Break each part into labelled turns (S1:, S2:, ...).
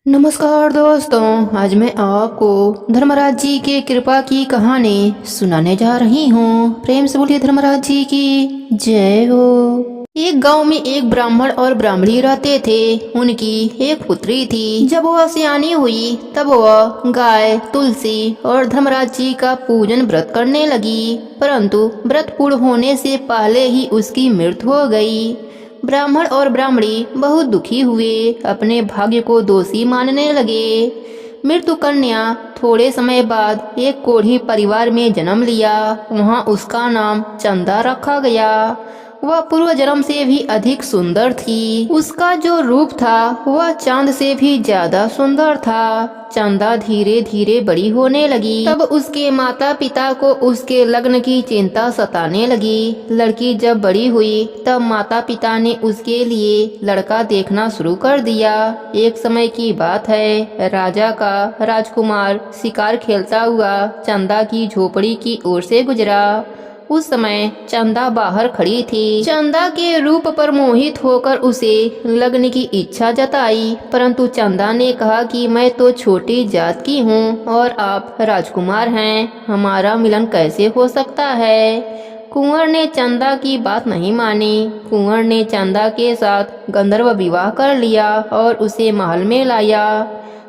S1: नमस्कार दोस्तों, आज मैं आपको धर्मराज जी के कृपा की कहानी सुनाने जा रही हूँ। प्रेम से बोलिए धर्मराज जी की जय हो। एक गांव में एक ब्राह्मण और ब्राह्मणी रहते थे। उनकी एक पुत्री थी। जब वह सियानी हुई तब वह गाय, तुलसी और धर्मराज जी का पूजन व्रत करने लगी, परंतु व्रत पूर्ण होने से पहले ही उसकी मृत्यु हो गई। ब्राह्मण और ब्राह्मणी बहुत दुखी हुए, अपने भाग्य को दोषी मानने लगे। मृत्यु कन्या थोड़े समय बाद एक कोढ़ी परिवार में जन्म लिया। वहाँ उसका नाम चंदा रखा गया। वह पूर्व जन्म से भी अधिक सुंदर थी। उसका जो रूप था वह चांद से भी ज्यादा सुंदर था। चंदा धीरे धीरे बड़ी होने लगी। तब उसके माता पिता को उसके लग्न की चिंता सताने लगी। लड़की जब बड़ी हुई तब माता पिता ने उसके लिए लड़का देखना शुरू कर दिया। एक समय की बात है, राजा का राजकुमार शिकार खेलता हुआ चंदा की झोपड़ी की ओर से गुजरा। उस समय चंदा बाहर खड़ी थी। चंदा के रूप पर मोहित होकर उसे लगने की इच्छा जताई, परंतु चंदा ने कहा कि मैं तो छोटी जात की हूँ और आप राजकुमार हैं, हमारा मिलन कैसे हो सकता है। कुंवर ने चंदा की बात नहीं मानी। कुंवर ने चंदा के साथ गंधर्व विवाह कर लिया और उसे महल में लाया।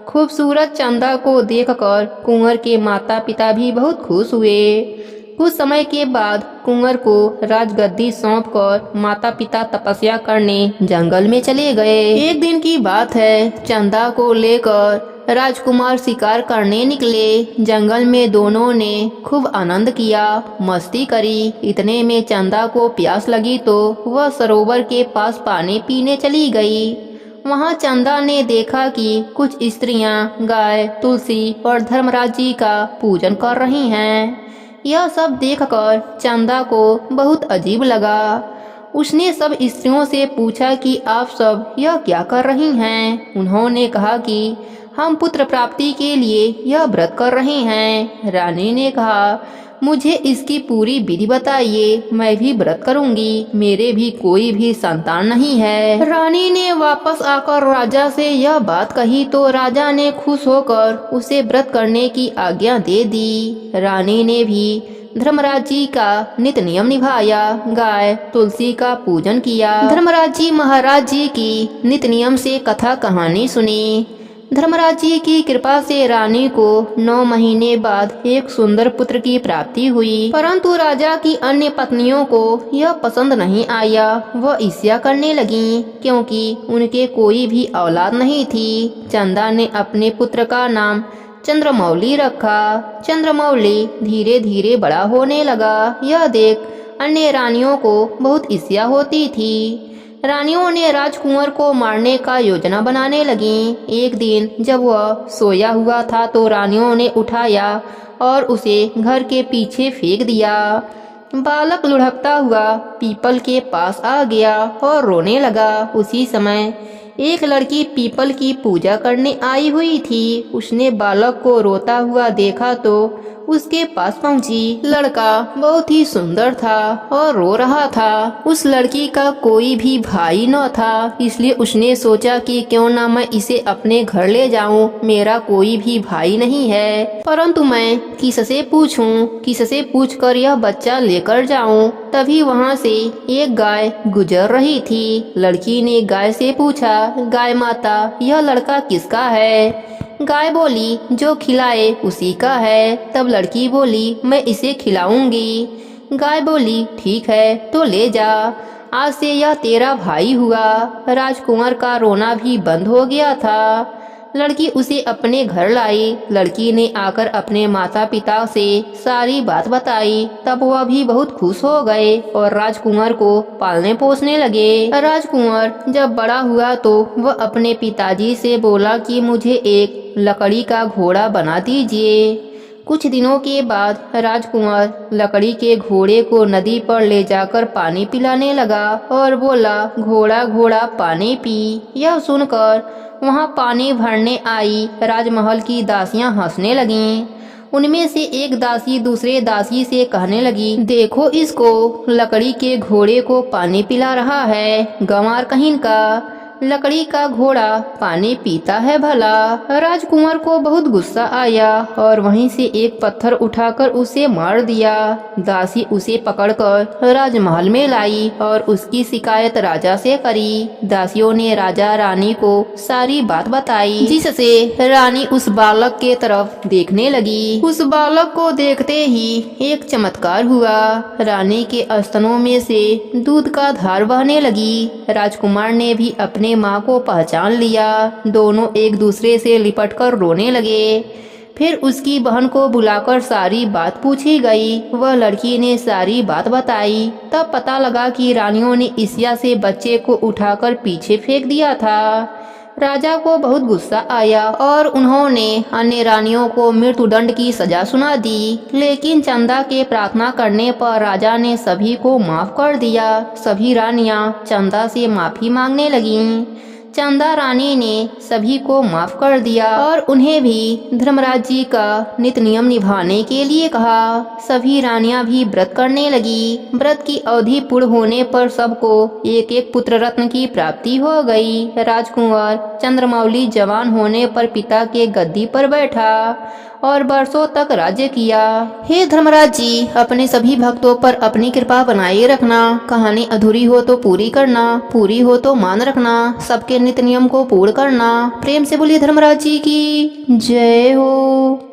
S1: खूबसूरत चंदा को देखकर कुंवर के माता पिता भी बहुत खुश हुए। कुछ समय के बाद कुंवर को राजगद्दी सौंपकर माता पिता तपस्या करने जंगल में चले गए। एक दिन की बात है, चंदा को लेकर राजकुमार शिकार करने निकले। जंगल में दोनों ने खूब आनंद किया, मस्ती करी। इतने में चंदा को प्यास लगी तो वह सरोवर के पास पानी पीने चली गई। वहाँ चंदा ने देखा कि कुछ स्त्रियां गाय, तुलसी और धर्मराज जी का पूजन कर रही हैं। यह सब देखकर चंदा को बहुत अजीब लगा। उसने सब स्त्रियों से पूछा कि आप सब यह क्या कर रही हैं। उन्होंने कहा कि हम पुत्र प्राप्ति के लिए यह व्रत कर रहे हैं। रानी ने कहा, मुझे इसकी पूरी विधि बताइए, मैं भी व्रत करूंगी, मेरे भी कोई भी संतान नहीं है। रानी ने वापस आकर राजा से यह बात कही तो राजा ने खुश होकर उसे व्रत करने की आज्ञा दे दी। रानी ने भी धर्मराज जी का नित नियम निभाया, गाय तुलसी का पूजन किया। धर्मराज जी महाराज जी की नित नियम से कथा कहानी सुनी। धर्मराज जी की कृपा से रानी को 9 महीने बाद एक सुंदर पुत्र की प्राप्ति हुई, परंतु राजा की अन्य पत्नियों को यह पसंद नहीं आया। वह ईर्ष्या करने लगी क्योंकि उनके कोई भी औलाद नहीं थी। चंदा ने अपने पुत्र का नाम चंद्रमौली रखा। चंद्रमौली धीरे धीरे बड़ा होने लगा। यह देख अन्य रानियों को बहुत ईर्ष्या होती थी। रानियों ने राजकुंवर को मारने का योजना बनाने लगी। एक दिन जब वह सोया हुआ था तो रानियों ने उठाया और उसे घर के पीछे फेंक दिया। बालक लुढ़कता हुआ पीपल के पास आ गया और रोने लगा। उसी समय एक लड़की पीपल की पूजा करने आई हुई थी। उसने बालक को रोता हुआ देखा तो उसके पास पहुंची। लड़का बहुत ही सुंदर था और रो रहा था। उस लड़की का कोई भी भाई न था, इसलिए उसने सोचा कि क्यों ना मैं इसे अपने घर ले जाऊं। मेरा कोई भी भाई नहीं है, परंतु मैं किससे पूछूं, किससे पूछकर यह बच्चा लेकर जाऊं। तभी वहां से एक गाय गुजर रही थी। लड़की ने गाय से पूछा, गाय माता, यह लड़का किसका है। गाय बोली, जो खिलाए उसी का है। तब लड़की बोली, मैं इसे खिलाऊंगी। गाय बोली, ठीक है तो ले जा, आज से यह तेरा भाई हुआ। राजकुमार का रोना भी बंद हो गया था। लड़की उसे अपने घर लाई। लड़की ने आकर अपने माता पिता से सारी बात बताई। तब वह भी बहुत खुश हो गए और राजकुमार को पालने पोसने लगे। राजकुमार जब बड़ा हुआ तो वह अपने पिताजी से बोला कि मुझे एक लकड़ी का घोड़ा बना दीजिए। कुछ दिनों के बाद राजकुमार लकड़ी के घोड़े को नदी पर ले जाकर पानी पिलाने लगा और बोला, घोड़ा घोड़ा पानी पी। यह सुनकर वहाँ पानी भरने आई राजमहल की दासियां हंसने लगीं। उनमें से एक दासी दूसरे दासी से कहने लगी, देखो इसको, लकड़ी के घोड़े को पानी पिला रहा है, गंवार कहीं का। लकड़ी का घोड़ा पानी पीता है भला। राजकुमार को बहुत गुस्सा आया और वहीं से एक पत्थर उठाकर उसे मार दिया। दासी उसे पकड़कर राजमहल में लाई और उसकी शिकायत राजा से करी। दासियों ने राजा रानी को सारी बात बताई, जिससे रानी उस बालक के तरफ देखने लगी। उस बालक को देखते ही एक चमत्कार हुआ। रानी के स्तनों में से दूध का धार बहने लगी। राजकुमार ने भी अपने माँ को पहचान लिया। दोनों एक दूसरे से लिपटकर रोने लगे। फिर उसकी बहन को बुलाकर सारी बात पूछी गई। वह लड़की ने सारी बात बताई। तब पता लगा कि रानियों ने ईर्ष्या से बच्चे को उठाकर पीछे फेंक दिया था। राजा को बहुत गुस्सा आया और उन्होंने अन्य रानियों को मृत्युदंड की सजा सुना दी। लेकिन चंदा के प्रार्थना करने पर राजा ने सभी को माफ कर दिया। सभी रानियां चंदा से माफी मांगने लगीं। चंदा रानी ने सभी को माफ कर दिया और उन्हें भी धर्मराज जी का नित्य नियम निभाने के लिए कहा। सभी रानियां भी व्रत करने लगी। व्रत की अवधि पूर्ण होने पर सबको एक एक पुत्र रत्न की प्राप्ति हो गई। राजकुमार चंद्रमौली जवान होने पर पिता के गद्दी पर बैठा और वर्षों तक राज्य किया। हे धर्मराज जी, अपने सभी भक्तों पर अपनी कृपा बनाए रखना। कहानी अधूरी हो तो पूरी करना, पूरी हो तो मान रखना। सबके नित्य नियम को पूर्ण करना। प्रेम से बोलिए धर्मराज जी की जय हो।